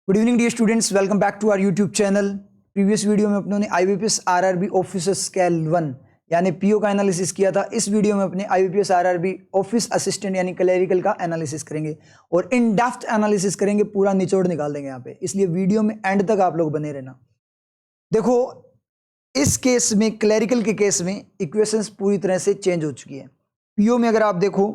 Good evening dear students, welcome back to our YouTube channel. Previous video में अपनों ने IBPS RRB officer scale 1 यानी PO का analysis किया था। इस वीडियो में अपने IBPS RRB ऑफिस असिस्टेंट यानी क्लरिकल का एनालिसिस करेंगे और इन डेप्थ एनालिसिस करेंगे, पूरा निचोड़ निकाल देंगे यहाँ पे। इसलिए वीडियो में एंड तक आप लोग बने रहना। देखो, इस केस में, क्लरिकल के केस में इक्वेशंस पूरी तरह से चेंज हो चुकी है। PO में अगर आप देखो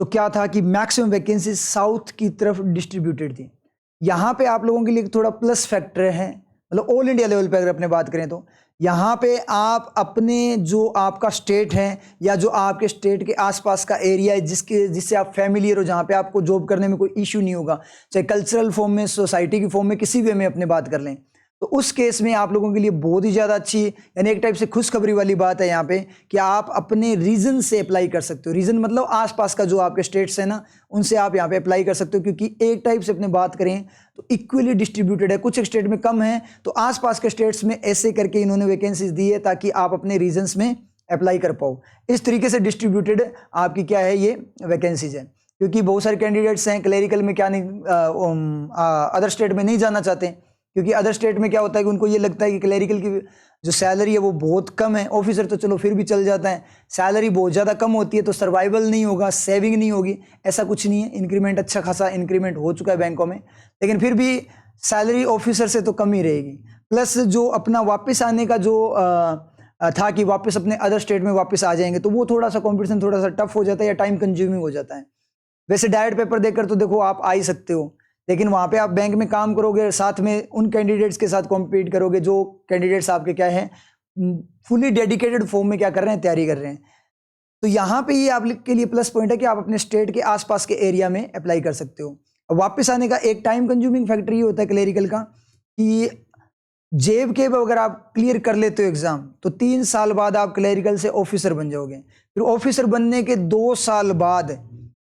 तो क्या था कि मैक्सिमम वैकेंसी साउथ की तरफ डिस्ट्रीब्यूटेड थी। यहाँ पे आप लोगों के लिए थोड़ा प्लस फैक्टर है, मतलब ऑल इंडिया लेवल पे अगर अपने बात करें तो यहाँ पे आप अपने जो आपका स्टेट है या जो आपके स्टेट के आसपास का एरिया है जिससे आप फैमिलियर हो, जहाँ पे आपको जॉब करने में कोई इश्यू नहीं होगा, चाहे कल्चरल फॉर्म में, सोसाइटी की फॉर्म में, किसी वे में अपने बात कर लें, तो उस केस में आप लोगों के लिए बहुत ही ज़्यादा अच्छी, यानी एक टाइप से खुशखबरी वाली बात है यहाँ पे कि आप अपने रीजन से अप्लाई कर सकते हो। रीजन मतलब आसपास का जो आपके स्टेट्स है ना, उनसे आप यहाँ पे अप्लाई कर सकते हो, क्योंकि एक टाइप से अपने बात करें तो इक्वली डिस्ट्रीब्यूटेड है। कुछ स्टेट में कम है तो आसपास के स्टेट्स में ऐसे करके इन्होंने वैकेंसीज दी है ताकि आप अपने रीजन्स में अप्लाई कर पाओ। इस तरीके से डिस्ट्रीब्यूटेड आपकी क्या है, ये वैकेंसीज है। क्योंकि बहुत सारे कैंडिडेट्स हैं क्लरिकल में क्या नहीं, अदर स्टेट में नहीं जाना चाहते, क्योंकि अदर स्टेट में क्या होता है कि उनको ये लगता है कि क्लरिकल की जो सैलरी है वो बहुत कम है। ऑफिसर तो चलो फिर भी चल जाता है, सैलरी बहुत ज़्यादा कम होती है तो सर्वाइवल नहीं होगा, सेविंग नहीं होगी। ऐसा कुछ नहीं है, इंक्रीमेंट अच्छा खासा इंक्रीमेंट हो चुका है बैंकों में, लेकिन फिर भी सैलरी ऑफिसर से तो कम ही रहेगी। प्लस जो अपना वापस आने का जो था कि वापस अपने अदर स्टेट में वापस आ जाएंगे, तो वो थोड़ा सा कॉम्पिटिशन थोड़ा सा टफ हो जाता है या टाइम कंज्यूमिंग हो जाता है। वैसे डायरेक्ट पेपर देकर तो देखो आप आ ही सकते हो, लेकिन वहाँ पे आप बैंक में काम करोगे, साथ में उन कैंडिडेट्स के साथ कॉम्पीट करोगे जो कैंडिडेट्स आपके क्या है, फुली डेडिकेटेड फॉर्म में क्या कर रहे हैं, तैयारी कर रहे हैं। तो यहाँ पे ये आपके लिए प्लस पॉइंट है कि आप अपने स्टेट के आसपास के एरिया में अप्लाई कर सकते हो। वापस आने का एक टाइम कंज्यूमिंग फैक्टर ये होता है क्लरिकल का कि जेब के अगर आप क्लियर कर लेते हो एग्जाम, तो 3 साल बाद आप क्लरिकल से ऑफिसर बन जाओगे। फिर ऑफिसर बनने के 2 साल बाद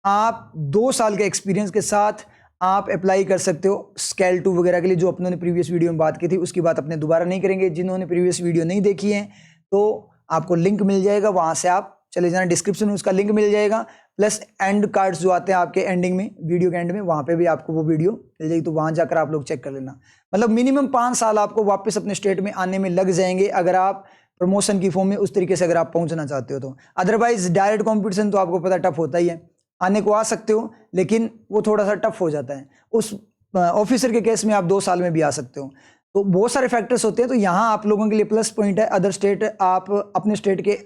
आप 2 साल के एक्सपीरियंस के साथ आप अप्लाई कर सकते हो स्केल 2 वगैरह के लिए, जो अपनों ने प्रीवियस वीडियो में बात की थी। उसकी बात अपने दोबारा नहीं करेंगे। जिन्होंने प्रीवियस वीडियो नहीं देखी है तो आपको लिंक मिल जाएगा, वहाँ से आप चले जाना, डिस्क्रिप्शन में उसका लिंक मिल जाएगा। प्लस एंड कार्ड्स जो आते हैं आपके एंडिंग में, वीडियो के एंड में, वहाँ पे भी आपको वो वीडियो मिल जाएगी, तो वहाँ जाकर आप लोग चेक कर लेना। मतलब मिनिमम 5 साल आपको वापस अपने स्टेट में आने में लग जाएंगे अगर आप प्रमोशन की फॉर्म में उस तरीके से अगर आप पहुँचना चाहते हो तो। अदरवाइज डायरेक्ट कॉम्पिटिशन तो आपको पता टफ होता ही है, आने को आ सकते हो लेकिन वो थोड़ा सा टफ हो जाता है। उस ऑफिसर के केस में आप 2 साल में भी आ सकते हो। तो बहुत सारे फैक्टर्स होते हैं, तो यहाँ आप लोगों के लिए प्लस पॉइंट है। अदर स्टेट, आप अपने स्टेट के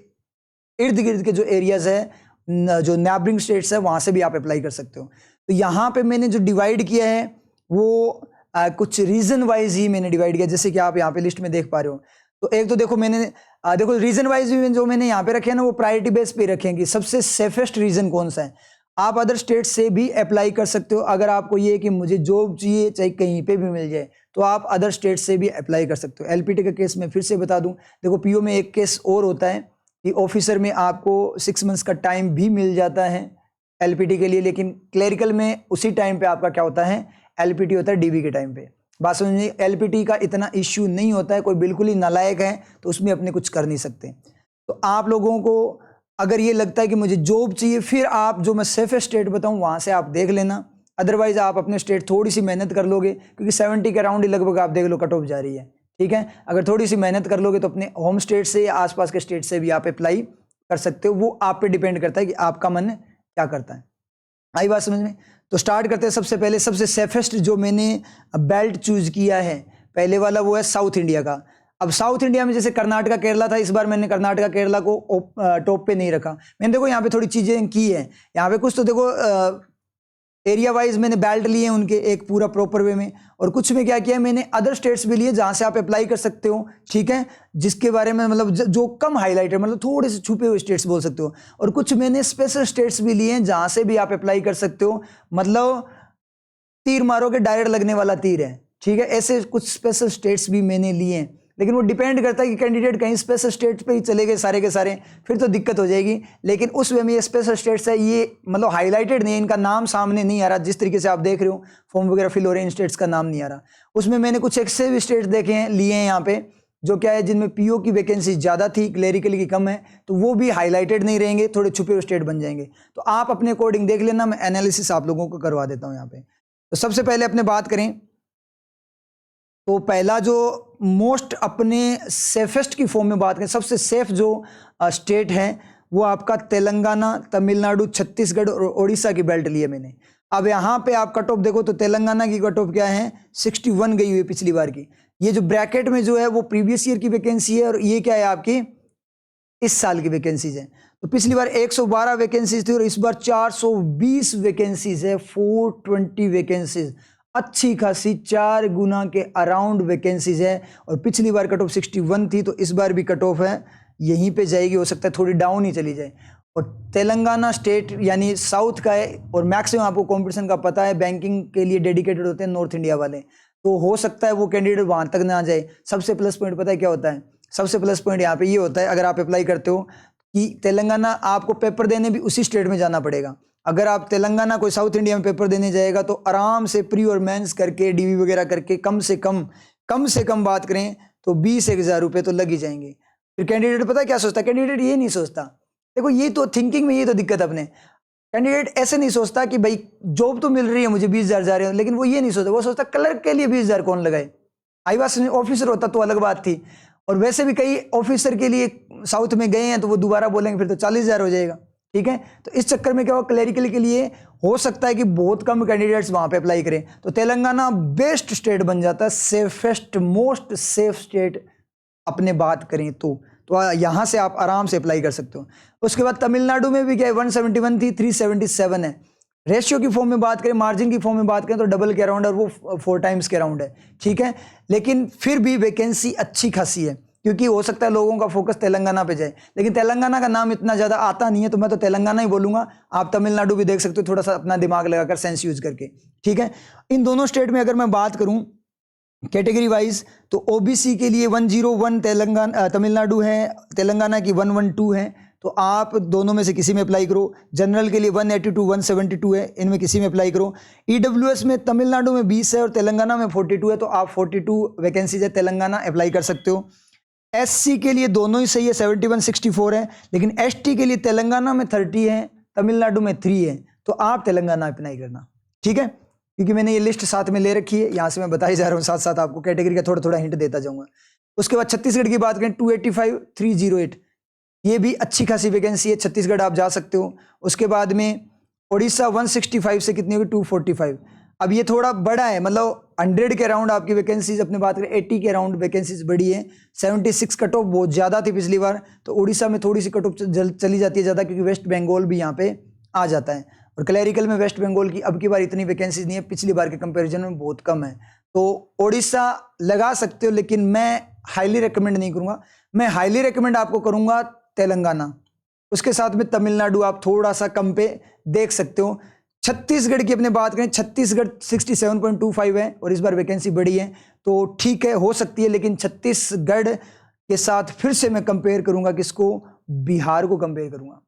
इर्द गिर्द के जो एरियाज है, जो नेबरिंग स्टेट्स है, वहाँ से भी आप अप्लाई कर सकते हो। तो यहाँ पे मैंने जो डिवाइड किया है वो कुछ रीजन वाइज ही मैंने डिवाइड किया, जैसे कि आप यहाँ पे लिस्ट में देख पा रहे हो। तो एक तो देखो मैंने देखो रीजन वाइज भी जो मैंने यहाँ पे रखे हैं ना, वो प्रायोरिटी बेस पे रखे हैं कि सबसे सेफेस्ट रीजन कौन सा है। आप अदर स्टेट से भी अप्लाई कर सकते हो। अगर आपको ये कि मुझे जॉब चाहिए चाहे कहीं पे भी मिल जाए, तो आप अदर स्टेट से भी अप्लाई कर सकते हो। LPT का केस में फिर से बता दूं, देखो PO में एक केस और होता है कि ऑफिसर में आपको 6 मंथ्स का टाइम भी मिल जाता है LPT के लिए, लेकिन क्लरिकल में उसी टाइम पे आपका क्या होता है, LPT होता है DV के टाइम पे। बात समझिए, LPT का इतना इश्यू नहीं होता है, कोई बिल्कुल ही नालायक है तो उसमें अपने कुछ कर नहीं सकते। तो आप लोगों को अगर ये लगता है कि मुझे जॉब चाहिए, फिर आप जो मैं सेफेस्ट स्टेट बताऊं वहाँ से आप देख लेना। अदरवाइज आप अपने स्टेट थोड़ी सी मेहनत कर लोगे, क्योंकि 70 के अराउंड ही लगभग आप देख लो कट ऑफ जा रही है, ठीक है। अगर थोड़ी सी मेहनत कर लोगे तो अपने होम स्टेट से या आसपास के स्टेट से भी आप अप्लाई कर सकते हो। वो आप पे डिपेंड करता है कि आपका मन क्या करता है। आई बात समझ में? तो स्टार्ट करते हैं। सबसे पहले सबसे सेफेस्ट जो मैंने बेल्ट चूज किया है, पहले वाला वो है साउथ इंडिया का। अब साउथ इंडिया में जैसे कर्नाटका केरला था, इस बार मैंने कर्नाटका केरला को टॉप पे नहीं रखा। मैंने देखो यहाँ पे थोड़ी चीजें की है, यहाँ पे कुछ तो देखो एरिया वाइज मैंने बेल्ट लिए उनके एक पूरा प्रॉपर वे में, और कुछ में क्या किया मैंने अदर स्टेट्स भी लिए जहाँ से आप अप्लाई कर सकते हो, ठीक है, जिसके बारे में मतलब जो कम हाईलाइटेड, मतलब थोड़े से छुपे हुए स्टेट्स बोल सकते हो। और कुछ मैंने स्पेशल स्टेट्स भी लिए हैं जहाँ से भी आप अप्लाई कर सकते हो, मतलब तीर मारोगे डायरेक्ट लगने वाला तीर है, ठीक है। ऐसे कुछ स्पेशल स्टेट्स भी मैंने लिए हैं, लेकिन वो डिपेंड करता है कि कैंडिडेट कहीं स्पेशल स्टेट पे ही चले गए सारे के सारे, फिर तो दिक्कत हो जाएगी। लेकिन उस वे में ये स्पेशल स्टेट्स है, ये मतलब हाईलाइटेड नहीं है, इनका नाम सामने नहीं आ रहा। जिस तरीके से आप देख रहे हो फॉर्म वगैरह फिल हो रहे हैं, इन स्टेट्स का नाम नहीं आ रहा। उसमें मैंने कुछ ऐसे भी स्टेट्स देखे हैं, लिए हैं यहाँ पे, जो क्या है जिनमें PO की वैकेंसी ज़्यादा थी, क्लरिकल की कम है, तो वो भी हाईलाइटेड नहीं रहेंगे, थोड़े छुपे हुए स्टेट बन जाएंगे। तो आप अपने अकॉर्डिंग देख लेना, मैं एनालिसिस आप लोगों को करवा देता हूँ यहाँ पे। तो सबसे पहले अपने बात करें तो पहला जो मोस्ट अपने सेफेस्ट की फॉर्म में बात करें, सबसे सेफ जो स्टेट है वो आपका तेलंगाना, तमिलनाडु, छत्तीसगढ़ और उड़ीसा की बेल्ट ली है मैंने। अब यहाँ पे आप कट ऑफ देखो तो तेलंगाना की कट ऑफ क्या है, 61 गई हुई है पिछली बार की। ये जो ब्रैकेट में जो है वो प्रीवियस ईयर की वैकेंसी है और ये क्या है आपकी इस साल की वैकेंसीज है। तो पिछली बार 112 वैकेंसीज थी और इस बार 420 वैकेंसीज है, 420 वैकेंसीज, अच्छी खासी 4 गुना के अराउंड वैकेंसीज है। और पिछली बार कट ऑफ 61 थी, तो इस बार भी कट ऑफ है यहीं पे जाएगी, हो सकता है थोड़ी डाउन ही चली जाए। और तेलंगाना स्टेट यानी साउथ का है और मैक्सिमम आपको कंपटीशन का पता है, बैंकिंग के लिए डेडिकेटेड होते हैं नॉर्थ इंडिया वाले, तो हो सकता है वो कैंडिडेट वहां तक ना जाए। सबसे प्लस पॉइंट पता है क्या होता है, सबसे प्लस पॉइंट यहाँ पे ये होता है अगर आप अप्लाई करते हो कि तेलंगाना आपको पेपर देने भी उसी स्टेट में जाना पड़ेगा। अगर आप तेलंगाना कोई साउथ इंडिया में पेपर देने जाएगा तो आराम से प्री और मेंस करके डीवी वगैरह करके कम से कम बात करें तो 20,000 रुपये तो लग ही जाएंगे। फिर कैंडिडेट पता है क्या सोचता है, कैंडिडेट ये नहीं सोचता, देखो ये तो थिंकिंग में ये तो दिक्कत अपने, कैंडिडेट ऐसे नहीं सोचता कि भाई जॉब तो मिल रही है मुझे 20,000 जा रहे हो, लेकिन वो ये नहीं सोचता, वो सोचता क्लर्क के लिए 20,000 कौन लगाए। आईवास ऑफिसर होता तो अलग बात थी, और वैसे भी कई ऑफिसर के लिए साउथ में गए हैं तो वो दोबारा बोलेंगे फिर तो 40,000 हो जाएगा, ठीक है। तो इस चक्कर में क्या हुआ, क्लरिकल के लिए हो सकता है कि बहुत कम कैंडिडेट्स वहां पे अप्लाई करें, तो तेलंगाना बेस्ट स्टेट बन जाता है, सेफेस्ट मोस्ट सेफ स्टेट अपने बात करें तो यहां से आप आराम से अप्लाई कर सकते हो। उसके बाद तमिलनाडु में भी क्या है, 171 थी, 377 है। रेशियो की फॉर्म में बात करें, मार्जिन की फॉर्म में बात करें तो डबल के अराउंड, और वो 4 टाइम्स के अराउंड है, ठीक है। लेकिन फिर भी वैकेंसी अच्छी खासी है, क्योंकि हो सकता है लोगों का फोकस तेलंगाना पे जाए, लेकिन तेलंगाना का नाम इतना ज़्यादा आता नहीं है, तो मैं तो तेलंगाना ही बोलूँगा। आप तमिलनाडु भी देख सकते हो, थोड़ा सा अपना दिमाग लगाकर सेंस यूज करके, ठीक है। इन दोनों स्टेट में अगर मैं बात करूँ कैटेगरी वाइज, तो ओबीसी के लिए 101 तमिलनाडु है, तेलंगाना की 112 है, तो आप दोनों में से किसी में अप्लाई करो। जनरल के लिए 182 172 है, इनमें किसी में अप्लाई करो। ईडब्ल्यूएस में तमिलनाडु में 20 है और तेलंगाना में 42 है, तो आप 42 वैकेंसीज है तेलंगाना अप्लाई कर सकते हो। एससी के लिए दोनों ही सही है, 71 64 है, लेकिन एसटी के लिए तेलंगाना में 30 है, तमिलनाडु में 3 है, तो आप तेलंगाना अप्लाई करना, ठीक है। क्योंकि मैंने ये लिस्ट साथ में ले रखी है, यहाँ से मैं बताई जा रहा हूँ, साथ साथ आपको कैटेगरी का थोड़ा थोड़ा हिंट देता जाऊँगा। उसके बाद छत्तीसगढ़ की बात करें, 285 308, ये भी अच्छी खासी वैकेंसी है, छत्तीसगढ़ आप जा सकते हो। उसके बाद में उड़ीसा 165 से कितनी होगी, 245। अब ये थोड़ा बड़ा है, मतलब 100 के अराउंड आपकी वैकेंसीज, अपने बात करें 80 के अराउंड वैकेंसीज बड़ी है। 76 कट ऑफ बहुत ज़्यादा थी पिछली बार, तो उड़ीसा में थोड़ी सी कट ऑफ चली जाती है ज़्यादा, क्योंकि वेस्ट बंगाल भी यहाँ पे आ जाता है। और क्लैरिकल में वेस्ट बंगाल की अब की बार इतनी वैकेंसीज नहीं है, पिछली बार के कंपैरिजन में बहुत कम है, तो उड़ीसा लगा सकते हो, लेकिन मैं हाईली रिकमेंड नहीं करूँगा। मैं हाईली रिकमेंड आपको करूँगा तेलंगाना, उसके साथ में तमिलनाडु आप थोड़ा सा कम पे देख सकते हो। छत्तीसगढ़ की अपने बात करें, छत्तीसगढ़ 67.25 है और इस बार वैकेंसी बढ़ी है, तो ठीक है हो सकती है, लेकिन छत्तीसगढ़ के साथ फिर से मैं कंपेयर करूंगा किसको, बिहार को कंपेयर करूंगा।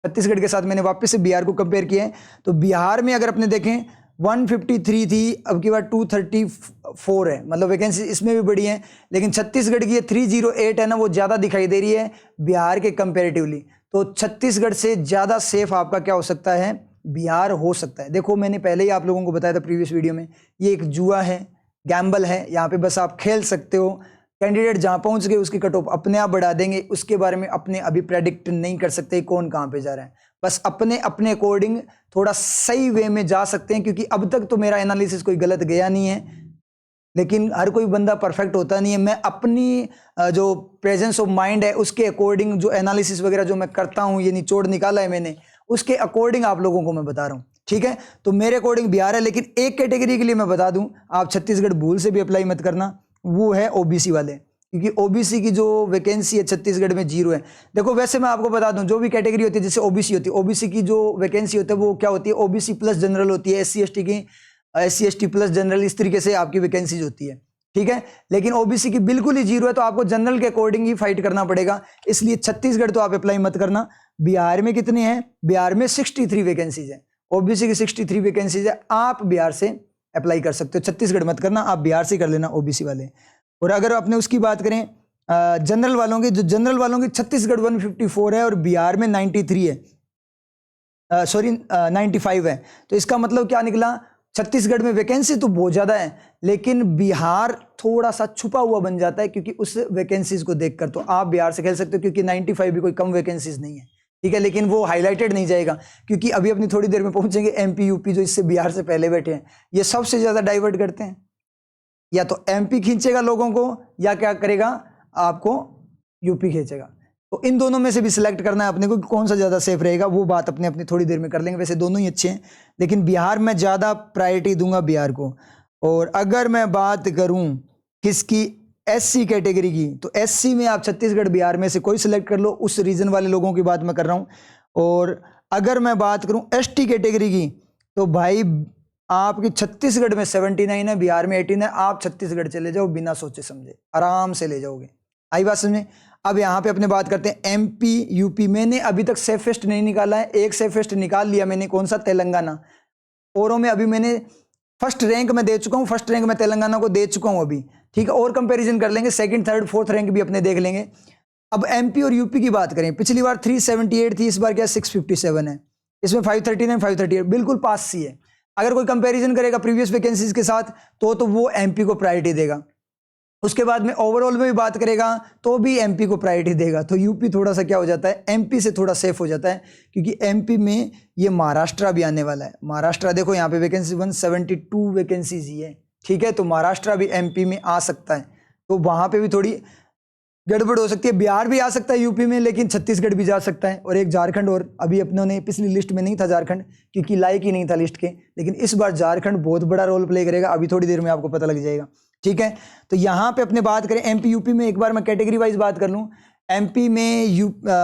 छत्तीसगढ़ के साथ मैंने वापस से बिहार को कंपेयर किया है, तो बिहार में अगर अपने देखें 153 थी, अब की बार 234 है, मतलब वैकेंसी इसमें भी बढ़ी है, लेकिन छत्तीसगढ़ की 308 है ना, वो ज़्यादा दिखाई दे रही है बिहार के कंपेरेटिवली। तो छत्तीसगढ़ से ज़्यादा सेफ आपका क्या हो सकता है, बिहार हो सकता है। देखो मैंने पहले ही आप लोगों को बताया था प्रीवियस वीडियो में, ये एक जुआ है, गैम्बल है, यहाँ पे बस आप खेल सकते हो। कैंडिडेट जहाँ पहुँच गए उसकी कट ऑफ अपने आप बढ़ा देंगे, उसके बारे में अपने अभी प्रेडिक्ट नहीं कर सकते कौन कहाँ पे जा रहा है, बस अपने अपने अकॉर्डिंग थोड़ा सही वे में जा सकते हैं, क्योंकि अब तक तो मेरा एनालिसिस कोई गलत गया नहीं है, लेकिन हर कोई बंदा परफेक्ट होता नहीं है। मैं अपनी जो प्रेजेंस ऑफ माइंड है उसके अकॉर्डिंग जो एनालिसिस वगैरह जो मैं करता हूँ, ये निचोड़ निकाला है मैंने, उसके अकॉर्डिंग आप लोगों को मैं बता रहा हूँ, ठीक है। तो मेरे अकॉर्डिंग बिहार है, लेकिन एक कैटेगरी के लिए मैं बता दूं, आप छत्तीसगढ़ भूल से भी अप्लाई मत करना, वो है ओबीसी वाले, क्योंकि ओबीसी की जो वैकेंसी है छत्तीसगढ़ में 0 है। देखो वैसे मैं आपको बता दूं, जो भी कैटेगरी होती है जैसे ओबीसी होती है, ओबीसी की जो वैकेंसी होती है वो क्या होती है, ओबीसी प्लस जनरल होती है, एससी एसटी प्लस जनरल, इस तरीके से आपकी वैकेंसीज होती है, ठीक है। लेकिन ओबीसी की बिल्कुल ही 0 है, तो आपको जनरल के अकॉर्डिंग ही फाइट करना पड़ेगा, इसलिए छत्तीसगढ़ तो आप अप्लाई मत करना। बिहार में कितने हैं, बिहार में 63 वैकेंसीज है, ओबीसी की 63 वैकेंसीज है, आप बिहार से अप्लाई कर सकते हो, छत्तीसगढ़ मत करना, आप बिहार से कर लेना ओबीसी वाले। और अगर अपने उसकी बात करें जनरल वालों की, जो जनरल वालों की छत्तीसगढ़ 154 है और बिहार में 93 है, 95 है, तो इसका मतलब क्या निकला, छत्तीसगढ़ में वैकेंसी तो बहुत ज़्यादा है, लेकिन बिहार थोड़ा सा छुपा हुआ बन जाता है क्योंकि उस वैकेंसीज को देखकर। तो आप बिहार से खेल सकते हो क्योंकि 95 भी कोई कम वैकेंसीज नहीं है, ठीक है। लेकिन वो हाईलाइटेड नहीं जाएगा क्योंकि अभी अपनी थोड़ी देर में पहुंचेंगे एमपी यूपी जो इससे बिहार से पहले बैठे हैं, ये सबसे ज़्यादा डाइवर्ट करते हैं। या तो एमपी खींचेगा लोगों को या क्या करेगा, आपको यूपी खींचेगा। तो इन दोनों में से भी सिलेक्ट करना है अपने को कि कौन सा ज़्यादा सेफ रहेगा। वो बात अपने अपनी थोड़ी देर में कर लेंगे। वैसे दोनों ही अच्छे हैं, लेकिन बिहार में ज़्यादा प्रायोरिटी दूंगा बिहार को। और अगर मैं बात करूं किसकी, एससी कैटेगरी की, तो एससी में आप छत्तीसगढ़ बिहार में से कोई सिलेक्ट कर लो, उस रीजन वाले लोगों की बात मैं कर रहा हूं। और अगर मैं बात करूं एसटी कैटेगरी की, तो भाई आपकी छत्तीसगढ़ में 79 है, बिहार में 18 है। आप छत्तीसगढ़ चले जाओ बिना सोचे समझे, आराम से ले जाओगे। आई बात समझे। अब यहाँ पे अपने बात करते हैं एमपी यूपी। मैंने अभी तक सेफेस्ट नहीं निकाला है, एक सेफेस्ट निकाल लिया मैंने, कौन सा, तेलंगाना। औरों में अभी मैंने फर्स्ट रैंक में दे चुका हूँ, फर्स्ट रैंक में तेलंगाना को दे चुका हूँ अभी, ठीक है। और कंपैरिजन कर लेंगे, सेकंड थर्ड फोर्थ रैंक भी अपने देख लेंगे। अब एमपी और यूपी की बात करें, पिछली बार 378 थी, इस बार क्या 657 है। इसमें 539 538 बिल्कुल पास सी है। अगर कोई कंपैरिजन करेगा प्रीवियस वैकेंसीज के साथ तो वो एमपी को प्रायोरिटी देगा। उसके बाद में ओवरऑल में भी बात करेगा तो भी एमपी को प्रायोरिटी देगा। तो यूपी थोड़ा सा क्या हो जाता है, एमपी से थोड़ा सेफ हो जाता है, क्योंकि एमपी में ये महाराष्ट्र भी आने वाला है। महाराष्ट्र देखो यहाँ पे वैकेंसी 172 वैकेंसीज ही है, ठीक है। तो महाराष्ट्र भी एमपी में आ सकता है, तो वहाँ पे भी थोड़ी गड़बड़ हो सकती है। बिहार भी आ सकता है यूपी में, लेकिन छत्तीसगढ़ भी जा सकता है। और एक झारखंड, और अभी अपनों ने पिछली लिस्ट में नहीं था झारखंड, क्योंकि लायक ही नहीं था लिस्ट के, लेकिन इस बार झारखंड बहुत बड़ा रोल प्ले करेगा। अभी थोड़ी देर में आपको पता लग जाएगा, ठीक है। तो यहाँ पे अपने बात करें एमपी यूपी में, एक बार मैं कैटेगरी वाइज बात कर लूँ। एमपी में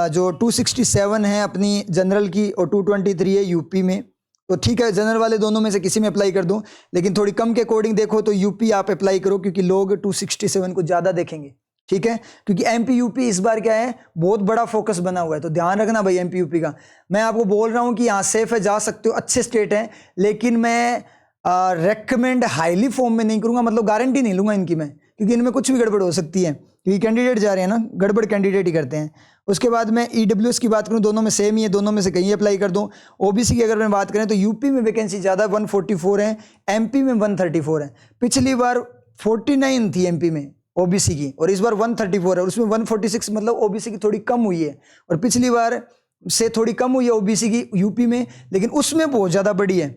जो 267 है अपनी जनरल की और 223 है यूपी में, तो ठीक है। जनरल वाले दोनों में से किसी में अप्लाई कर दूं, लेकिन थोड़ी कम के अकॉर्डिंग देखो तो यूपी आप अप्लाई करो, क्योंकि लोग 267 को ज़्यादा देखेंगे, ठीक है। क्योंकि एमपी यूपी इस बार क्या है, बहुत बड़ा फोकस बना हुआ है। तो ध्यान रखना भाई एमपी यूपी का। मैं आपको बोल रहा हूँ कि यहाँ सेफ है, जा सकते हो, अच्छे स्टेट हैं, लेकिन मैं रेकमेंड हाईली फॉर्म में नहीं करूंगा, मतलब गारंटी नहीं लूंगा इनकी मैं, क्योंकि इनमें कुछ भी गड़बड़ हो सकती है, क्योंकि कैंडिडेट जा रहे हैं ना, गड़बड़ कैंडिडेट ही करते हैं। उसके बाद मैं ईडब्ल्यूएस की बात करूं, दोनों में सेम ही है, दोनों में से कहीं अप्लाई कर दूं। ओबीसी की अगर मैं बात करें तो यूपी में वैकेंसी ज़्यादा 144 है, एमपी में 134 है। पिछली बार 49 थी एमपी में ओबीसी की, और इस बार 134 है, और उसमें 146 मतलब ओबीसी की थोड़ी कम हुई है, और पिछली बार से थोड़ी कम हुई है ओबीसी की यूपी में, लेकिन उसमें बहुत ज़्यादा बड़ी है।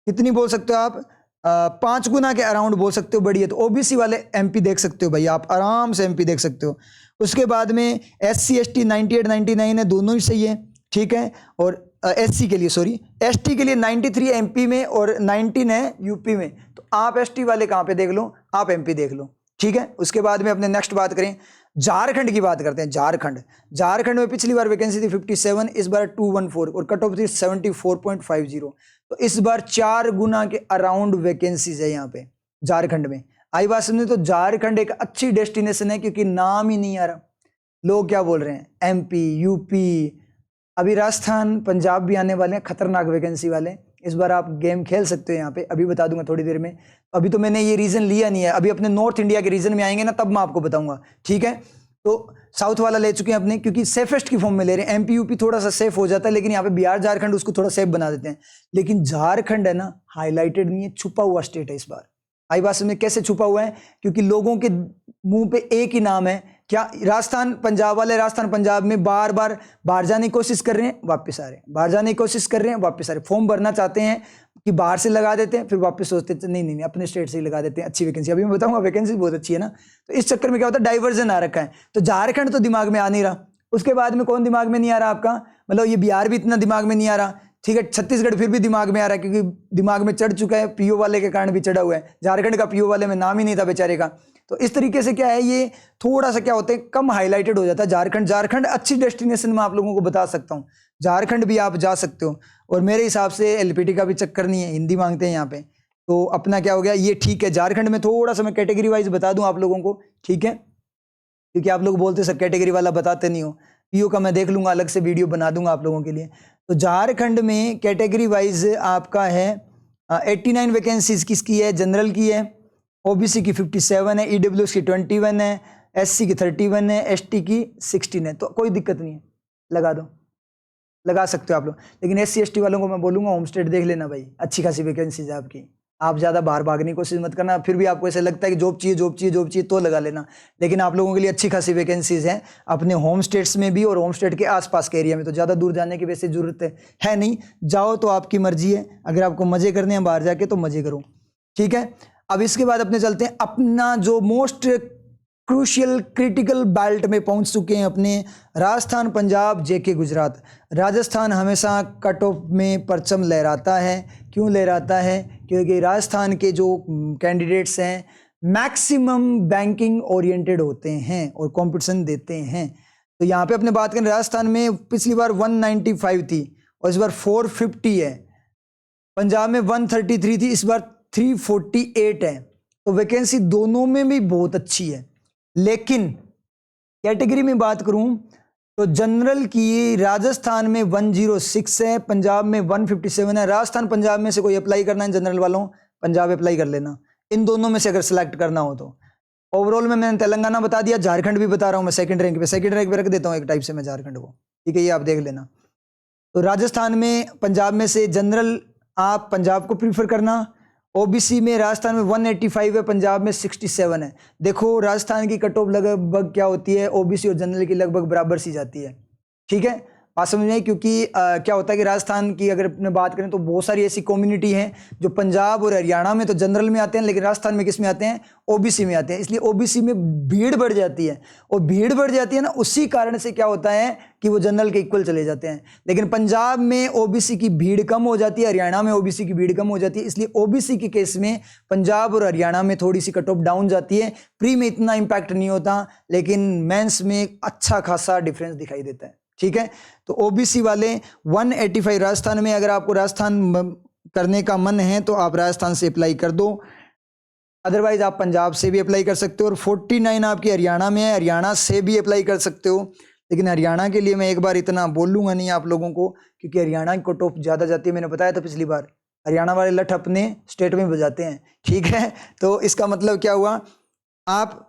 कितनी बोल सकते हो आप, 5 गुना के अराउंड बोल सकते हो, बड़ी है। तो ओबीसी वाले एमपी देख सकते हो भाई, आप आराम से एमपी देख सकते हो। उसके बाद में एससी एसटी 98 99 है, दोनों ही सही है, ठीक है। और एससी के लिए, सॉरी, एसटी के लिए 93 एमपी में और 19 है यूपी में। तो आप एसटी वाले कहाँ पे देख लो, आप एमपी देख लो, ठीक है। उसके बाद में अपने नेक्स्ट बात करें, झारखंड की बात करते हैं। झारखंड में पिछली बार वैकेंसी थी 57, इस बार 214, और कट ऑफ थी 74.50। तो इस बार 4 गुना के अराउंड वैकेंसीज है यहाँ पे झारखंड में। आई बात समझे। तो झारखंड एक अच्छी डेस्टिनेशन है, क्योंकि नाम ही नहीं आ रहा, लोग क्या बोल रहे हैं, एमपी यूपी, अभी राजस्थान पंजाब भी आने वाले हैं, खतरनाक वैकेंसी वाले। इस बार आप गेम खेल सकते हो यहाँ पे, अभी बता दूंगा थोड़ी देर में। अभी तो मैंने ये रीजन लिया नहीं है, अभी अपने नॉर्थ इंडिया के रीजन में आएंगे ना, तब मैं आपको बताऊंगा, ठीक है। तो साउथ वाला ले चुके हैं अपने, क्योंकि सेफेस्ट की फॉर्म में ले रहे हैं। एमपी यूपी थोड़ा सा सेफ हो जाता है, लेकिन यहाँ पे बिहार झारखंड उसको थोड़ा सेफ बना देते हैं। लेकिन झारखंड है ना, हाईलाइटेड नहीं है, छुपा हुआ स्टेट है इस बार। आई बात में कैसे छुपा हुआ है, क्योंकि लोगों के मुंह पे एक ही नाम है, क्या, राजस्थान पंजाब वाले। राजस्थान पंजाब में बार बार बाहर जाने की कोशिश कर रहे हैं, वापस आ रहे हैं, बाहर जाने की कोशिश कर रहे हैं, वापस आ रहे हैं। फॉर्म भरना चाहते हैं कि बाहर से लगा देते हैं, फिर वापस सोचते हैं नहीं नहीं नहीं अपने स्टेट से ही लगा देते हैं, अच्छी वैकेंसी। अभी मैं बताऊंगा वैकेंसी बहुत अच्छी है ना। तो इस चक्कर में क्या होता है, डाइवर्जन आ रखा है। तो झारखंड तो दिमाग में आ नहीं रहा। उसके बाद में कौन दिमाग में नहीं आ रहा आपका, मतलब ये बिहार भी इतना दिमाग में नहीं आ रहा, ठीक है। छत्तीसगढ़ फिर भी दिमाग में आ रहा है, क्योंकि दिमाग में चढ़ चुका है, पीओ वाले के कारण भी चढ़ा हुआ है। झारखंड का पीओ वाले में नाम ही नहीं था बेचारे का। तो इस तरीके से क्या है, ये थोड़ा सा क्या होता है, कम हाईलाइटेड हो जाता है झारखंड अच्छी डेस्टिनेशन में आप लोगों को बता सकता हूँ। झारखंड भी आप जा सकते हो, और मेरे हिसाब से एलपीटी का भी चक्कर नहीं है, हिंदी मांगते हैं यहाँ पे। तो अपना क्या हो गया, ये ठीक है। झारखंड में थोड़ा सा मैं कैटेगरी वाइज बता दूं आप लोगों को, ठीक है, क्योंकि आप लोग बोलते सर कैटेगरी वाला बताते नहीं हो। पीओ का मैं देख लूंगा, अलग से वीडियो बना दूंगा आप लोगों के लिए। तो झारखंड में कैटेगरी वाइज आपका है 89 वैकेंसीज किसकी है, जनरल की है, ओबीसी की 57 है, ईडब्ल्यूएस की 21 है, एससी की 31 है, एसटी की 16 है। तो कोई दिक्कत नहीं है, लगा दो, लगा सकते हो आप लोग। लेकिन एससी एसटी वालों को मैं बोलूंगा होम स्टेट देख लेना भाई, अच्छी खासी वैकेंसीज है आपकी। आप ज़्यादा बाहर भागने की कोशिश मत करना। फिर भी आपको ऐसा लगता है कि जॉब चाहिए जॉब चाहिए जॉब चाहिए तो लगा लेना, लेकिन आप लोगों के लिए अच्छी खासी वैकेंसीज हैं अपने होम स्टेट्स में भी और होम स्टेट के आसपास के एरिया में, तो ज़्यादा दूर जाने की वैसे ज़रूरत है नहीं। जाओ तो आपकी मर्जी है, अगर आपको मज़े करने हैं बाहर जाके तो मज़े करो, ठीक है। अब इसके बाद अपने चलते हैं अपना जो मोस्ट क्रूशियल क्रिटिकल बेल्ट में पहुंच चुके हैं अपने राजस्थान, पंजाब, जेके, गुजरात। राजस्थान हमेशा कट ऑफ में परचम लहराता है। क्यों लहराता है? क्योंकि राजस्थान के जो कैंडिडेट्स हैं मैक्सिमम बैंकिंग ओरिएंटेड होते हैं और कंपटीशन देते हैं। तो यहाँ पे अपने बात करें, राजस्थान में पिछली बार 195 थी और इस बार 450 है। पंजाब में 133 थी, इस बार 348 है। तो वैकेंसी दोनों में भी बहुत अच्छी है। लेकिन कैटेगरी में बात करूं तो जनरल की राजस्थान में 106 है, पंजाब में 157 है। राजस्थान पंजाब में से कोई अप्लाई करना है जनरल वालों, पंजाब अप्लाई कर लेना, इन दोनों में से अगर सिलेक्ट करना हो तो। ओवरऑल में मैंने तेलंगाना बता दिया, झारखंड भी बता रहा हूं मैं सेकंड रैंक पे रख देता हूं एक टाइप से मैं झारखंड को, ठीक है, ये आप देख लेना। तो राजस्थान में पंजाब में से जनरल आप पंजाब को प्रीफर करना। ओबीसी में राजस्थान में 185 है, पंजाब में 67 है। देखो राजस्थान की कट ऑफ लगभग क्या होती है, ओबीसी और जनरल की लगभग बराबर सी जाती है, ठीक है, बात समझ में आई। क्योंकि क्या होता है कि राजस्थान की अगर अपने बात करें तो बहुत सारी ऐसी कम्युनिटी हैं जो पंजाब और हरियाणा में तो जनरल में आते हैं, लेकिन राजस्थान में किस में आते हैं, ओबीसी में आते हैं। इसलिए ओबीसी में भीड़ बढ़ जाती है, और भीड़ बढ़ जाती है ना, उसी कारण से क्या होता है कि वो जनरल के इक्वल चले जाते हैं। लेकिन पंजाब में ओबीसी की भीड़ कम हो जाती है, हरियाणा में ओबीसी की भीड़ कम हो जाती है। इसलिए ओबीसी के केस में पंजाब और हरियाणा में थोड़ी सी कट ऑफ डाउन जाती है। प्री में इतना इंपैक्ट नहीं होता, लेकिन मेंस में अच्छा खासा डिफरेंस दिखाई देता है, ठीक है। तो ओबीसी वाले 185 राजस्थान में, अगर आपको राजस्थान करने का मन है तो आप राजस्थान से अप्लाई कर दो, अदरवाइज आप पंजाब से भी अप्लाई कर सकते हो। और 49 आपकी हरियाणा में है, हरियाणा से भी अप्लाई कर सकते हो। लेकिन हरियाणा के लिए मैं एक बार इतना बोलूँगा नहीं आप लोगों को, क्योंकि हरियाणा की कट ऑफ ज़्यादा जाती है। मैंने बताया था पिछली बार, हरियाणा वाले लठ अपने स्टेट में बजाते हैं, ठीक है। तो इसका मतलब क्या हुआ, आप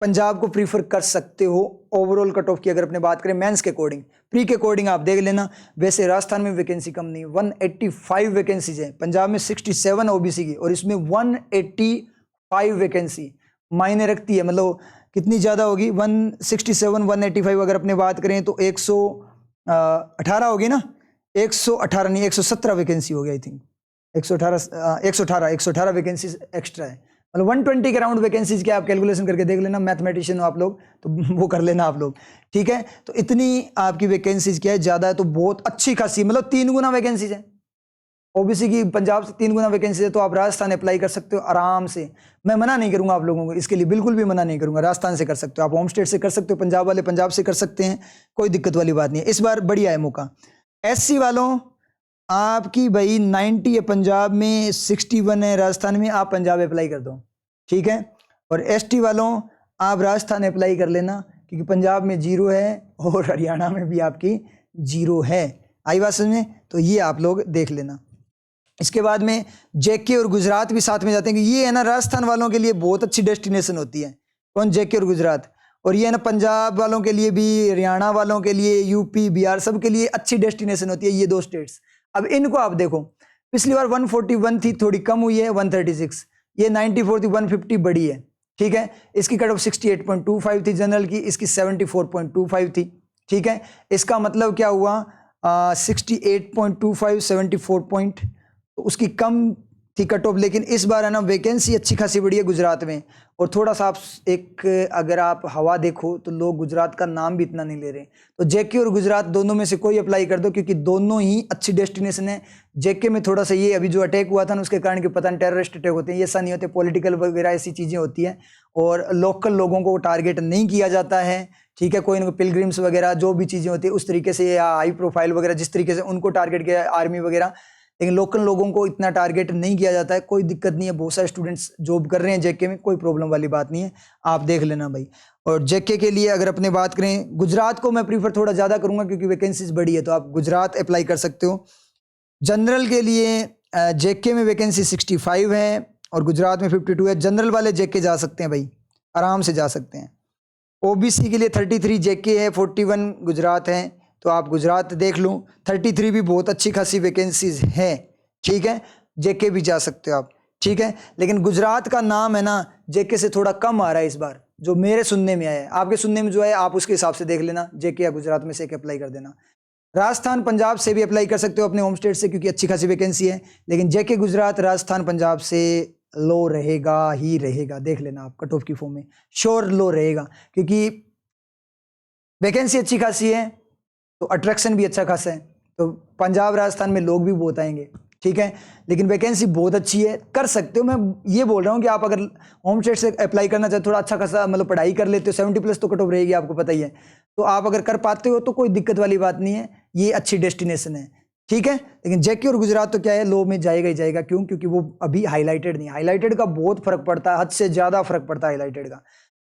पंजाब को प्रीफर कर सकते हो ओवरऑल कट ऑफ की अगर अपने बात करें मेंस के अकॉर्डिंग। प्री के अकॉर्डिंग आप देख लेना। वैसे राजस्थान में वैकेंसी कम नहीं, 185 वैकेंसीज है, पंजाब में 67 ओबीसी की, और इसमें 185 वैकेंसी मायने रखती है। मतलब कितनी ज़्यादा होगी, 167 185 अगर अपने बात करें तो 118 होगी ना, 118 नहीं 117 वैकेंसी हो गई, आई थिंक 118 वैकेंसी एक्स्ट्रा है। मतलब 120 के राउंड वैकेंसीज के आप कैलकुलेशन करके देख लेना, मैथमेटिशियन हो आप लोग तो वो कर लेना आप लोग, ठीक है। तो इतनी आपकी वैकेंसीज क्या है, ज़्यादा है तो बहुत अच्छी खासी, मतलब 3 गुना वैकेंसीज है ओबीसी की, पंजाब से 3 गुना वैकेंसी है। तो आप राजस्थान अप्लाई कर सकते हो आराम से, मैं मना नहीं करूंगा आप लोगों को, इसके लिए बिल्कुल भी मना नहीं करूंगा। राजस्थान से कर सकते हो आप, होम स्टेट से कर सकते हो, पंजाब वाले पंजाब से कर सकते हैं, कोई दिक्कत वाली बात नहीं है। इस बार बढ़िया है मौका। एससी वालों आपकी भाई 90 है, पंजाब में 61 है, राजस्थान में आप पंजाब अप्लाई कर दो, ठीक है। और एसटी वालों आप राजस्थान अप्लाई कर लेना, क्योंकि पंजाब में 0 है और हरियाणा में भी आपकी 0 है। आई बात समझ में? तो ये आप लोग देख लेना। इसके बाद में जेके और गुजरात भी साथ में जाते हैं, कि ये है ना राजस्थान वालों के लिए बहुत अच्छी डेस्टिनेशन होती है, कौन, जेके और गुजरात। और ये है ना पंजाब वालों के लिए भी, हरियाणा वालों के लिए, यूपी बिहार सब के लिए अच्छी डेस्टिनेशन होती है ये 2 स्टेट्स। अब इनको आप देखो, पिछली बार 141 थी, थोड़ी कम हुई है 136, ये 94 थी 150 बढ़ी है, ठीक है। इसकी कट ऑफ 68.25 थी जनरल की, इसकी 74.25 थी, ठीक है। इसका मतलब क्या हुआ, 68.25 74 तो उसकी कम थी कट ऑफ। लेकिन इस बार है ना वैकेंसी अच्छी खासी बढ़ी है गुजरात में। और थोड़ा सा आप एक अगर आप हवा देखो तो लोग गुजरात का नाम भी इतना नहीं ले रहे। तो जेके और गुजरात दोनों में से कोई अप्लाई कर दो, क्योंकि दोनों ही अच्छी डेस्टिनेशन है। जेके में थोड़ा सा ये अभी जो अटैक हुआ था ना उसके कारण कि पता नहीं टेररिस्ट अटैक होते हैं, ये ऐसा नहीं होते, पॉलिटिकल वगैरह ऐसी चीज़ें होती हैं और लोकल लोगों को टारगेट नहीं किया जाता है, ठीक है। कोई ना कोई पिलग्रिम्स वगैरह जो भी चीज़ें होती है उस तरीके से, या हाई प्रोफाइल वगैरह जिस तरीके से उनको टारगेट किया आर्मी वगैरह, लेकिन लोकल लोगों को इतना टारगेट नहीं किया जाता है। कोई दिक्कत नहीं है, बहुत सारे स्टूडेंट्स जॉब कर रहे हैं जेके में, कोई प्रॉब्लम वाली बात नहीं है, आप देख लेना भाई। और जेके के लिए अगर अपने बात करें, गुजरात को मैं प्रीफर थोड़ा ज़्यादा करूंगा क्योंकि वैकेंसीज बड़ी है, तो आप गुजरात अप्लाई कर सकते हो। जनरल के लिए जेके में वैकेंसी 65 है और गुजरात में 52 है। जनरल वाले जेके जा सकते हैं भाई, आराम से जा सकते हैं। ओबीसी के लिए 33 जेके है, 41 गुजरात है, तो आप गुजरात देख लो। 33 भी बहुत अच्छी खासी वैकेंसीज है, ठीक है। जेके भी जा सकते हो आप, ठीक है। लेकिन गुजरात का नाम है ना जेके से थोड़ा कम आ रहा है इस बार, जो मेरे सुनने में आया है। आपके सुनने में जो है आप उसके हिसाब से देख लेना, जेके या गुजरात में से एक अप्लाई कर देना। राजस्थान पंजाब से भी अप्लाई कर सकते हो अपने होम स्टेट से, क्योंकि अच्छी खासी वैकेंसी है। लेकिन जेके गुजरात राजस्थान पंजाब से लो रहेगा ही रहेगा, देख लेना आप कट ऑफ की फॉर्म में श्योर लो रहेगा, क्योंकि वैकेंसी अच्छी खासी है तो अट्रैक्शन भी अच्छा खासा है। तो पंजाब राजस्थान में लोग भी बहुत आएंगे, ठीक है। लेकिन वैकेंसी बहुत अच्छी है, कर सकते हो। मैं ये बोल रहा हूँ कि आप अगर होम स्टेट से अप्लाई करना चाहते हो, थोड़ा अच्छा खासा मतलब पढ़ाई कर लेते हो, 70+ तो कट ऑफ रहेगी, आपको पता ही है। तो आप अगर कर पाते हो तो कोई दिक्कत वाली बात नहीं है, ये अच्छी डेस्टिनेशन है, ठीक है। लेकिन जेके और गुजरात तो क्या है, लो में जाएगा ही जाएगा। क्यों? क्योंकि वो अभी हाईलाइटेड नहीं। हाईलाइटेड का बहुत फर्क पड़ता है, हद से ज्यादा फर्क पड़ता है हाईलाइटेड का।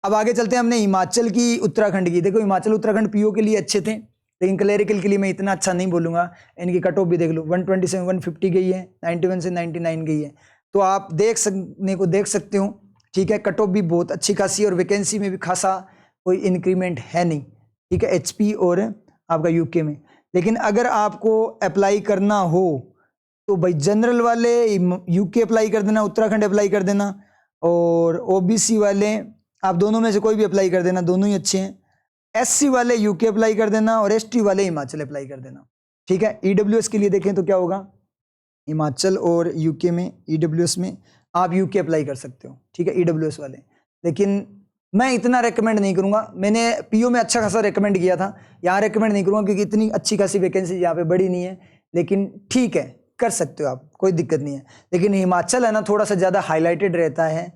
अब आगे चलते हैं हमने हिमाचल की, उत्तराखंड की। देखो हिमाचल उत्तराखंड पीओ के लिए अच्छे थे, लेकिन क्लैरिकल के लिए मैं इतना अच्छा नहीं बोलूंगा। इनकी कट ऑफ भी देख लो, 120 से 150 गई है, 91 से 99 गई है। तो आप देख सकते हो, ठीक है। कट ऑफ भी बहुत अच्छी खासी और वैकेंसी में भी खासा कोई इंक्रीमेंट है नहीं, ठीक है, एचपी और आपका यूके में। लेकिन अगर आपको अप्लाई करना हो तो भाई जनरल वाले यूके अप्लाई कर देना, उत्तराखंड अप्लाई कर देना, और ओबीसी वाले आप दोनों में से कोई भी अप्लाई कर देना, दोनों ही अच्छे हैं। एससी वाले यूके अप्लाई कर देना और एसटी वाले हिमाचल अप्लाई कर देना, ठीक है। ईडब्ल्यूएस के लिए देखें तो क्या होगा, हिमाचल और यूके में, ईडब्ल्यूएस में आप यूके अप्लाई कर सकते हो, ठीक है, ईडब्ल्यूएस वाले। लेकिन मैं इतना रेकमेंड नहीं करूंगा, मैंने पीओ में अच्छा खासा रेकमेंड किया था, यहाँ रेकमेंड नहीं करूंगा क्योंकि इतनी अच्छी खासी वैकेंसी यहाँ पे बड़ी नहीं है। लेकिन ठीक है, कर सकते हो आप, कोई दिक्कत नहीं है। लेकिन हिमाचल है ना थोड़ा सा ज़्यादा हाईलाइटेड रहता है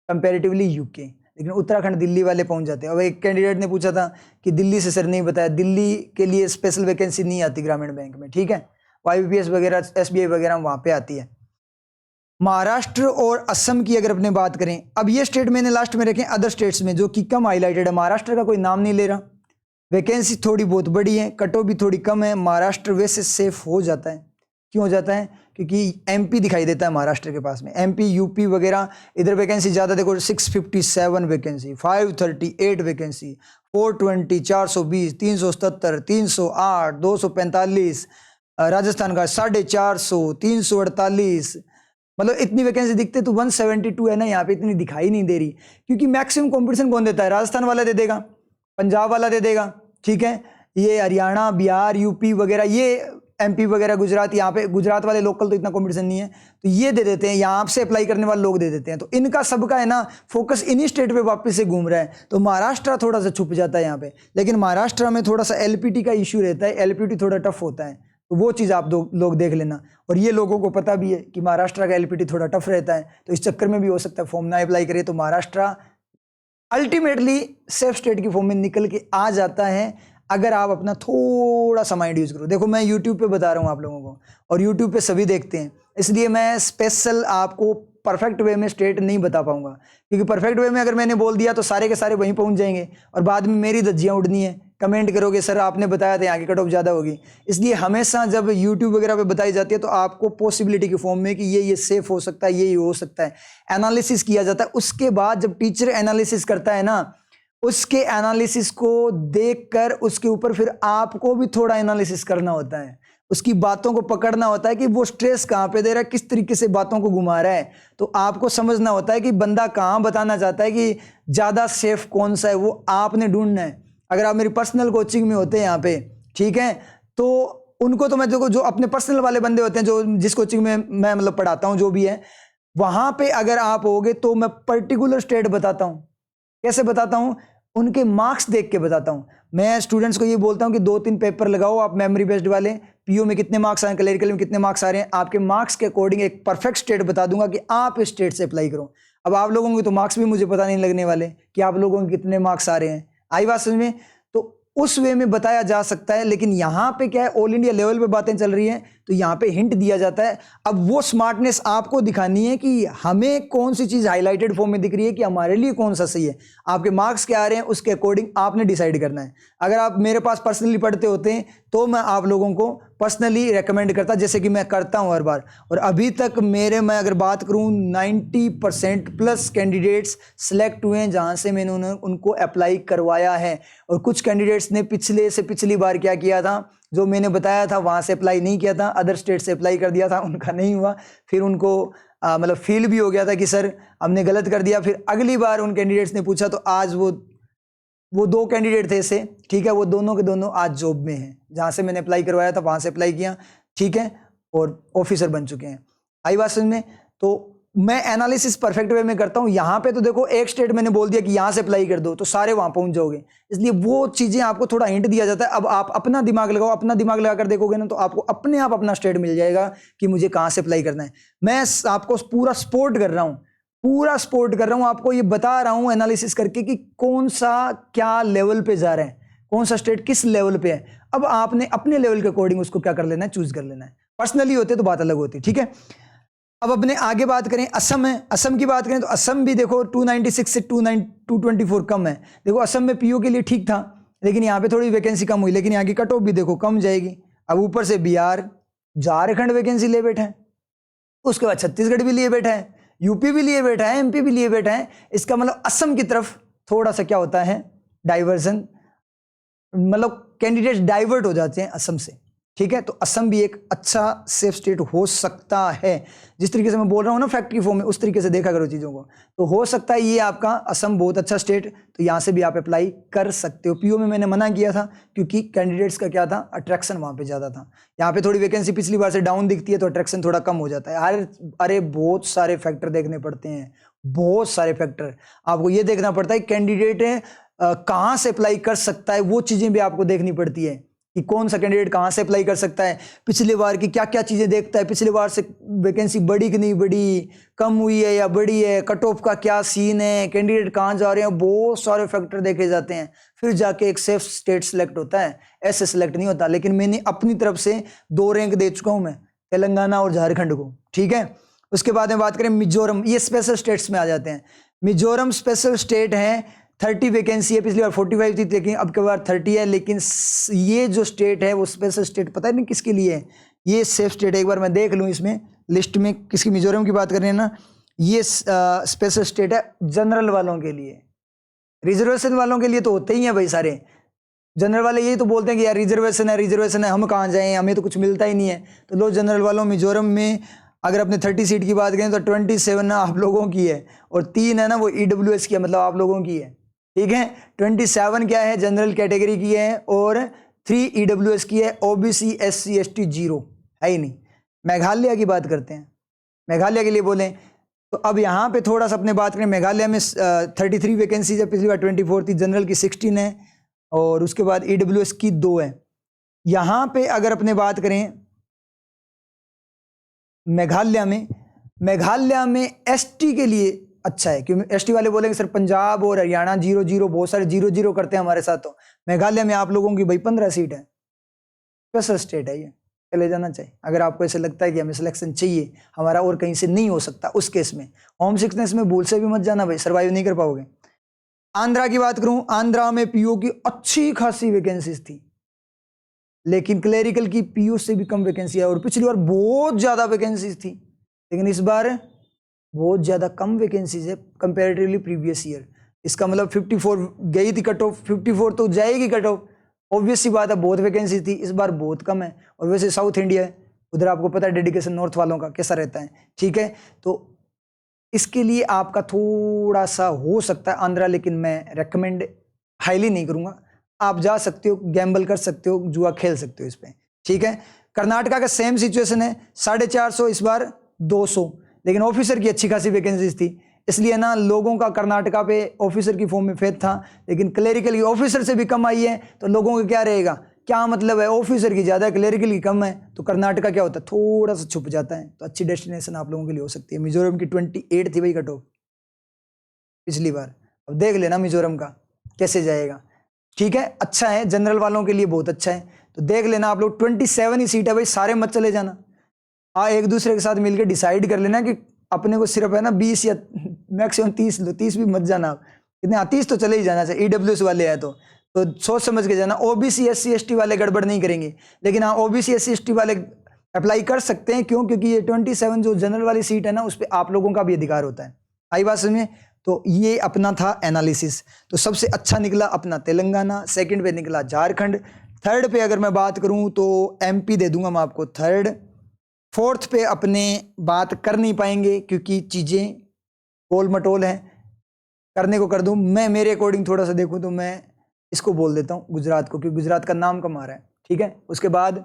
कंपेरेटिवली यूके। लेकिन उत्तराखंड दिल्ली वाले पहुंच जाते हैं। अब एक कैंडिडेट ने पूछा था कि दिल्ली से सर नहीं बताया, दिल्ली के लिए स्पेशल वैकेंसी नहीं आती ग्रामीण बैंक में, ठीक है। आईबीपीएस वगैरह, एसबीआई वगैरह वहाँ पे आती है। महाराष्ट्र और असम की अगर अपने बात करें, अब ये स्टेट मैंने लास्ट में रखे अदर स्टेट्स में जो कि कम हाईलाइटेड है। महाराष्ट्र का कोई नाम नहीं ले रहा, वैकेंसी थोड़ी बहुत बड़ी है, कट ऑफ भी थोड़ी कम है। महाराष्ट्र वैसे सेफ हो जाता है। क्यों हो जाता है? क्योंकि एमपी दिखाई देता है महाराष्ट्र के पास में, एमपी यूपी वगैरह इधर वैकेंसी ज़्यादा। देखो 657 वैकेंसी, 538 वैकेंसी, 420, 420, 377, 308, 245, राजस्थान का 450, 348, मतलब इतनी वैकेंसी दिखते तो 172 है ना, यहाँ पे इतनी दिखाई नहीं दे रही। क्योंकि मैक्सिमम कंपटीशन कौन देता है? राजस्थान वाला दे देगा, पंजाब वाला दे देगा, ठीक है, ये हरियाणा, बिहार, यूपी वगैरह, ये एमपी वगैरह, गुजरात, यहाँ पे गुजरात वाले लोकल तो इतना कंपटीशन नहीं है, तो ये दे देते हैं, यहाँ से अप्लाई करने वाले लोग दे देते हैं। तो इनका सबका है ना फोकस इन्हीं स्टेट पे वापस से घूम रहा है। तो महाराष्ट्र थोड़ा सा छुप जाता है यहाँ पे। लेकिन महाराष्ट्र में थोड़ा सा एलपीटी का इश्यू रहता है, एलपीटी थोड़ा टफ होता है, तो वो चीज़ आप लोग देख लेना। और ये लोगों को पता भी है कि महाराष्ट्र का एलपीटी थोड़ा टफ रहता है, तो इस चक्कर में भी हो सकता है फॉर्म ना अप्लाई करे। तो महाराष्ट्र अल्टीमेटली सेफ स्टेट की फॉर्म में निकल के आ जाता है, अगर आप अपना थोड़ा सा माइंड यूज करो। देखो मैं यूट्यूब पे बता रहा हूँ आप लोगों को, और यूट्यूब पे सभी देखते हैं, इसलिए मैं स्पेशल आपको परफेक्ट वे में स्टेट नहीं बता पाऊंगा। क्योंकि परफेक्ट वे में अगर मैंने बोल दिया तो सारे के सारे वहीं पहुंच जाएंगे, और बाद में मेरी धज्जियां उड़नी है, कमेंट करोगे सर आपने बताया था यहाँ की कट ऑफ ज़्यादा होगी। इसलिए हमेशा जब यूट्यूब वगैरह पे बताई जाती है तो आपको पॉसिबिलिटी के फॉर्म में कि ये सेफ हो सकता है, ये हो सकता है, एनालिसिस किया जाता है। उसके बाद जब टीचर एनालिसिस करता है ना, उसके एनालिसिस को देखकर उसके ऊपर फिर आपको भी थोड़ा एनालिसिस करना होता है, उसकी बातों को पकड़ना होता है कि वो स्ट्रेस कहाँ पे दे रहा है, किस तरीके से बातों को घुमा रहा है। तो आपको समझना होता है कि बंदा कहाँ बताना चाहता है कि ज़्यादा सेफ कौन सा है, वो आपने ढूंढना है। अगर आप मेरी पर्सनल कोचिंग में होते हैं यहाँ पे, ठीक है, तो उनको तो मैं देखो जो अपने पर्सनल वाले बंदे होते हैं, जो जिस कोचिंग में मैं मतलब पढ़ाता हूँ, जो भी है वहाँ पे अगर आप होगे तो मैं पर्टिकुलर स्टेट बताता हूँ। कैसे बताता हूँ? उनके मार्क्स देख के बताता हूँ। मैं स्टूडेंट्स को ये बोलता हूँ कि 2-3 पेपर लगाओ आप मेमोरी बेस्ड वाले, पीओ में कितने मार्क्स आ रहे हैं, क्लरिकल में कितने मार्क्स आ रहे हैं, आपके मार्क्स के अकॉर्डिंग एक परफेक्ट स्टेट बता दूंगा कि आप इस स्टेट से अप्लाई करो। अब आप लोगों के तो मार्क्स भी मुझे पता नहीं लगने वाले कि आप लोगों के कितने मार्क्स आ रहे हैं, आई बात समझ में? तो उस वे में बताया जा सकता है। लेकिन यहाँ पे क्या है, ऑल इंडिया लेवल पे बातें चल रही हैं, तो यहाँ पे हिंट दिया जाता है। अब वो स्मार्टनेस आपको दिखानी है कि हमें कौन सी चीज़ हाईलाइटेड फॉर्म में दिख रही है, कि हमारे लिए कौन सा सही है। आपके मार्क्स क्या आ रहे हैं उसके अकॉर्डिंग आपने डिसाइड करना है। अगर आप मेरे पास पर्सनली पढ़ते होते हैं तो मैं आप लोगों को पर्सनली रेकमेंड करता, जैसे कि मैं करता हूं हर बार। और अभी तक मैं अगर बात करूं 90% प्लस कैंडिडेट्स सेलेक्ट हुए हैं जहां से मैंने उनको अप्लाई करवाया है। और कुछ कैंडिडेट्स ने पिछले से पिछली बार क्या किया था, जो मैंने बताया था वहां से अप्लाई नहीं किया था, अदर स्टेट से अप्लाई कर दिया था, उनका नहीं हुआ, फिर उनको मतलब फील भी हो गया था कि सर हमने गलत कर दिया। फिर अगली बार उन कैंडिडेट्स ने पूछा तो आज वो 2 कैंडिडेट थे ऐसे, ठीक है, वो दोनों के दोनों आज जॉब में हैं, जहाँ से मैंने अप्लाई करवाया था वहाँ से अप्लाई किया, ठीक है, और ऑफिसर बन चुके हैं। आई बात समझ में? तो मैं एनालिसिस परफेक्ट वे में करता हूँ। यहाँ पे तो देखो एक स्टेट मैंने बोल दिया कि यहाँ से अप्लाई कर दो तो सारे वहाँ पहुँच जाओगे, इसलिए वो चीज़ें आपको थोड़ा हिंट दिया जाता है। अब आप अपना दिमाग लगाओ, अपना दिमाग लगा कर देखोगे ना तो आपको अपने आप अपना स्टेट मिल जाएगा कि मुझे कहाँ से अप्लाई करना है। मैं आपको पूरा सपोर्ट कर रहा हूँ, पूरा सपोर्ट कर रहा हूँ, आपको ये बता रहा हूँ एनालिसिस करके कि कौन सा क्या लेवल पे जा रहे हैं, कौन सा स्टेट किस लेवल पे है। अब आपने अपने लेवल के अकॉर्डिंग उसको क्या कर लेना है, चूज कर लेना है। पर्सनली होते तो बात अलग होती, ठीक है। अब अपने आगे बात करें, असम है, असम की बात करें तो असम भी देखो 296 से 224 कम है। देखो असम में पीओ के लिए ठीक था, लेकिन यहाँ पे थोड़ी वैकेंसी कम हुई, लेकिन यहाँ की कट ऑफ भी देखो कम जाएगी। अब ऊपर से बिहार झारखंड वैकेंसी ले बैठा है, उसके बाद छत्तीसगढ़ भी लिए बैठा है, यूपी भी लिए बैठा है, एमपी भी लिए बैठा है। इसका मतलब असम की तरफ थोड़ा सा क्या होता है, डाइवर्जन, मतलब कैंडिडेट डाइवर्ट हो जाते हैं असम से, ठीक है। तो असम भी एक अच्छा सेफ स्टेट हो सकता है। जिस तरीके से मैं बोल रहा हूँ ना फैक्ट्री फॉर्म में, उस तरीके से देखा करो चीज़ों को, तो हो सकता है ये आपका असम बहुत अच्छा स्टेट, तो यहाँ से भी आप अप्लाई कर सकते हो। पीओ में मैंने मना किया था क्योंकि कैंडिडेट्स का क्या था, अट्रैक्शन वहाँ पे ज़्यादा था। यहाँ पे थोड़ी वैकेंसी पिछली बार से डाउन दिखती है तो अट्रैक्शन थोड़ा कम हो जाता है। अरे बहुत सारे फैक्टर देखने पड़ते हैं, बहुत सारे फैक्टर। आपको ये देखना पड़ता है कैंडिडेट कहाँ से अप्लाई कर सकता है, वो चीज़ें भी आपको देखनी पड़ती है कि कौन सा कैंडिडेट कहाँ से अप्लाई कर सकता है, पिछले बार की क्या क्या चीज़ें देखता है, पिछले बार से वैकेंसी बढ़ी कि नहीं बढ़ी, कम हुई है या बढ़ी है, कट ऑफ का क्या सीन है, कैंडिडेट कहाँ जा रहे हैं, बहुत सारे फैक्टर देखे जाते हैं, फिर जाके एक सेफ स्टेट सेलेक्ट होता है। ऐसे सेलेक्ट नहीं होता। लेकिन मैंने अपनी तरफ से 2 रैंक दे चुका हूँ मैं, तेलंगाना और झारखंड को, ठीक है। उसके बाद में बात करें मिजोरम, ये स्पेशल स्टेट्स में आ जाते हैं। मिजोरम स्पेशल स्टेट है, 30 वैकेंसी है, पिछली बार 45 थी, लेकिन अब की बार 30 है। लेकिन ये जो स्टेट है वो स्पेशल स्टेट पता नहीं किसके लिए है, ये सेफ स्टेट है। एक बार मैं देख लूँ इसमें लिस्ट में किसकी, मिजोरम की बात कर रहे हैं ना, ये स्पेशल स्टेट है जनरल वालों के लिए। रिजर्वेशन वालों के लिए तो होते ही हैं भाई सारे, जनरल वाले यही तो बोलते हैं कि यार रिजर्वेशन है, रिजर्वेशन है, हम कहाँ जाएं, हमें तो कुछ मिलता ही नहीं है। तो लो जनरल वालों, मिजोरम में अगर अपने 30 सीट की बात करें तो 27 ना आप लोगों की है और 3 है ना वो EWS की है, मतलब आप लोगों की है, ठीक है। 27 क्या है, जनरल कैटेगरी की है और 3 EWS की है, OBC SC ST 0 है ही नहीं। मेघालय की बात करते हैं, मेघालय के लिए बोलें तो अब यहाँ पे थोड़ा सा अपने बात करें, मेघालय में 33 वैकेंसीज है, पिछली बार 24 थी, जनरल की 16 है और उसके बाद EWS की 2 है। यहाँ पे अगर अपने बात करें मेघालय में ST के लिए अच्छा है, क्योंकि ST वाले बोलेंगे सर पंजाब और हरियाणा 0-0 बहुत सारे 0-0 करते हैं हमारे साथ, तो मेघालय में आप लोगों की भाई 15 सीट है, स्पेशल स्टेट है, ये चले जाना चाहिए। अगर आपको ऐसे लगता है कि हमें सिलेक्शन चाहिए हमारा और कहीं से नहीं हो सकता, उस केस में होम सिकनेस में भूल से भी मत जाना भाई, सर्वाइव नहीं कर पाओगे। आंध्रा की बात करूं, आंध्रा में पीओ की अच्छी खासी वैकेंसीज थी, लेकिन क्लेरिकल की पीओ से भी कम वैकेंसी है और पिछली बार बहुत ज्यादा वैकेंसीज थी, लेकिन इस बार बहुत ज्यादा कम वैकेंसीज है कंपैरेटिवली प्रीवियस ईयर। इसका मतलब 54 गई थी कट ऑफ, 54 तो जाएगी कट ऑफ, ऑब्वियस सी बात है, बहुत वैकेंसी थी, इस बार बहुत कम है। और वैसे साउथ इंडिया है, उधर आपको पता है डेडिकेशन नॉर्थ वालों का कैसा रहता है, ठीक है। तो इसके लिए आपका थोड़ा सा हो सकता है आंध्रा, लेकिन मैं रेकमेंड हाईली नहीं करूंगा। आप जा सकते हो, गैम्बल कर सकते हो, जुआ खेल सकते हो इस पे, ठीक है। कर्नाटका का सेम सिचुएशन है, 450, इस बार 200, लेकिन ऑफिसर की अच्छी खासी वैकेंसीज थी, इसलिए ना लोगों का कर्नाटका पे ऑफिसर की फॉर्म में फेथ था, लेकिन क्लेरिकल की ऑफिसर से भी कम आई है, तो लोगों का क्या रहेगा, क्या मतलब है, ऑफिसर की ज़्यादा क्लेरिकल की कम है, तो कर्नाटका क्या होता है, थोड़ा सा छुप जाता है। तो अच्छी डेस्टिनेशन आप लोगों के लिए हो सकती है। मिजोरम की 28 थी भाई कट ऑफ पिछली बार, अब देख लेना मिजोरम का कैसे जाएगा, ठीक है। अच्छा है, जनरल वालों के लिए बहुत अच्छा है, तो देख लेना आप लोग। 27 ही सीट है भाई, सारे मत चले जाना, एक दूसरे के साथ मिलकर डिसाइड कर लेना कि अपने को सिर्फ है ना 20 या मैक्सिमम 30 लो, 30 भी मत जाना, कितने 30 तो चले ही जाना चाहिए। EWS वाले हैं तो सोच समझ के जाना। OBC SC ST वाले गड़बड़ नहीं करेंगे, लेकिन हाँ OBC SC ST वाले अप्लाई कर सकते हैं, क्यों, क्योंकि ये 27 जो जनरल वाली सीट है ना, उस पर आप लोगों का भी अधिकार होता है। आई बात समझ में? तो ये अपना था एनालिसिस। तो सबसे अच्छा निकला अपना तेलंगाना, सेकंड पे निकला झारखंड, थर्ड पे अगर मैं बात करूं तो MP दे दूंगा मैं आपको थर्ड, फोर्थ पे अपने बात कर नहीं पाएंगे क्योंकि चीज़ें गोल मटोल हैं, करने को कर दूं। मैं मेरे अकॉर्डिंग थोड़ा सा देखूं तो मैं इसको बोल देता हूं गुजरात को, क्योंकि गुजरात का नाम कमा रहा है। ठीक है, उसके बाद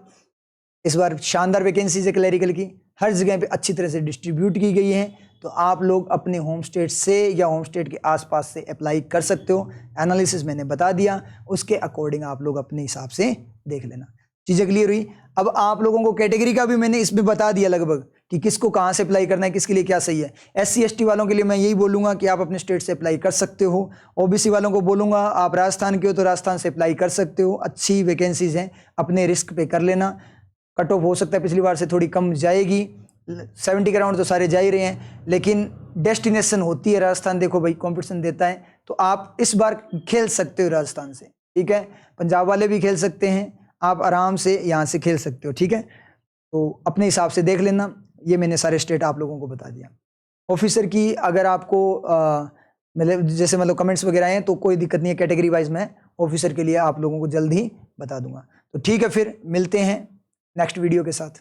इस बार शानदार वैकेंसीज है क्लैरिकल की, हर जगह पे अच्छी तरह से डिस्ट्रीब्यूट की गई है। तो आप लोग अपने होम स्टेट से या होम स्टेट के आसपास से अप्लाई कर सकते हो। एनालिसिस मैंने बता दिया, उसके अकॉर्डिंग आप लोग अपने हिसाब से देख लेना। चीज़ें क्लियर हुई। अब आप लोगों को कैटेगरी का भी मैंने इसमें बता दिया लगभग कि किसको कहाँ से अप्लाई करना है, किसके लिए क्या सही है। SC ST वालों के लिए मैं यही बोलूँगा कि आप अपने स्टेट से अप्लाई कर सकते हो। OBC वालों को बोलूँगा आप राजस्थान के हो तो राजस्थान से अप्लाई कर सकते हो, अच्छी वैकेंसीज हैं, अपने रिस्क पे कर लेना। कट ऑफ हो सकता है पिछली बार से थोड़ी कम जाएगी, 70 के राउंड तो सारे जा ही रहे हैं, लेकिन डेस्टिनेशन होती है राजस्थान। देखो भाई कंपटीशन देता है, तो आप इस बार खेल सकते हो राजस्थान से। ठीक है, पंजाब वाले भी खेल सकते हैं, आप आराम से यहाँ से खेल सकते हो। ठीक है, तो अपने हिसाब से देख लेना। ये मैंने सारे स्टेट आप लोगों को बता दिया। ऑफिसर की अगर आपको मतलब जैसे मतलब कमेंट्स वगैरह हैं तो कोई दिक्कत नहीं है, कैटेगरी वाइज मैं ऑफिसर के लिए आप लोगों को जल्द ही बता दूंगा। तो ठीक है, फिर मिलते हैं नेक्स्ट वीडियो के साथ।